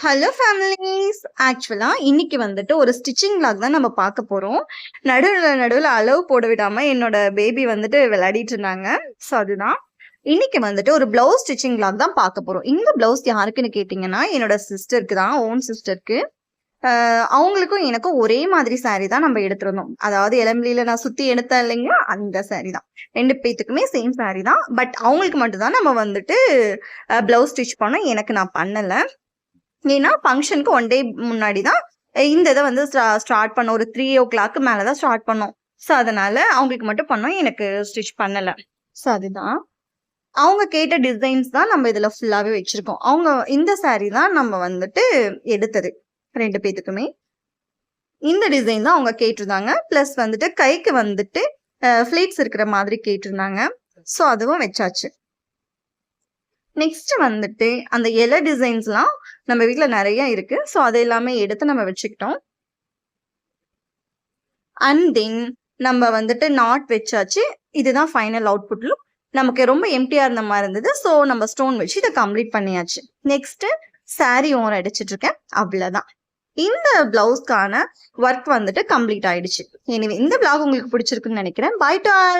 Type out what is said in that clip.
Hello families. ஆக்சுவலா இன்னைக்கு வந்துட்டு ஒரு ஸ்டிச்சிங் விளாக் தான் நம்ம பார்க்க போறோம். நடுவுல அளவு போட விடாம என்னோட பேபி வந்துட்டு விளையாடிட்டு இருந்தாங்க. ஸோ அதுதான். இன்னைக்கு வந்துட்டு ஒரு பிளவுஸ் ஸ்டிச்சிங் விளாக் தான் பார்க்க போறோம். இந்த பிளவுஸ் யாருக்குன்னு கேட்டிங்கன்னா, என்னோட சிஸ்டருக்கு தான், ஓன் சிஸ்டருக்கு. அவங்களுக்கும் எனக்கும் ஒரே மாதிரி saree தான் நம்ம எடுத்திருந்தோம். அதாவது இளம்பிள்ளையில நான் சுத்தி எடுத்தேன் இல்லைங்களா, அந்த saree தான். 2 பேத்துக்குமே சேம் saree தான். பட் அவங்களுக்கு மட்டும் தான் நம்ம வந்துட்டு பிளவுஸ் ஸ்டிச் பண்ணோம். எனக்கு நான் பண்ணல. ஏன்னா ஃபங்க்ஷனுக்கு 1 டே முன்னாடி தான் இந்த இதை வந்து ஸ்டார்ட் பண்ணோம். ஒரு 3:00 மேலே தான் ஸ்டார்ட் பண்ணோம். ஸோ அதனால அவங்களுக்கு மட்டும் பண்ணோம். எனக்கு ஸ்டிச் பண்ணலை. ஸோ அதுதான். அவங்க கேட்ட டிசைன்ஸ் தான் நம்ம இதில் ஃபுல்லாகவே வச்சுருக்கோம். அவங்க இந்த saree தான் நம்ம வந்துட்டு எடுத்தது 2 பேத்துக்குமே. இந்த டிசைன் தான் அவங்க கேட்டிருந்தாங்க. ப்ளஸ் வந்துட்டு கைக்கு வந்துட்டு ஃப்ளீட்ஸ் இருக்கிற மாதிரி கேட்டிருந்தாங்க. ஸோ அதுவும் வச்சாச்சு. நெக்ஸ்ட் வந்துட்டு அந்த இலை டிசைன்ஸ்லாம் நம்ம வீட்டில் நிறைய இருக்கு. ஸோ அதை எல்லாமே எடுத்து நம்ம வச்சுக்கிட்டோம். அண்ட் தென் நம்ம வந்துட்டு நாட் வச்சாச்சு. இதுதான் ஃபைனல் அவுட்புட் லுக். நமக்கு ரொம்ப எம்டியா இருந்த மாதிரி இருந்தது. ஸோ நம்ம ஸ்டோன் வச்சு இதை கம்ப்ளீட் பண்ணியாச்சு. நெக்ஸ்ட் saree ஓரம் அடிச்சிட்டு இருக்கேன். அவ்வளோதான். இந்த பிளவுஸ்க்கான ஒர்க் வந்துட்டு கம்ப்ளீட் ஆயிடுச்சு. எனவே இந்த vlog உங்களுக்கு பிடிச்சிருக்குன்னு நினைக்கிறேன். Bye to all.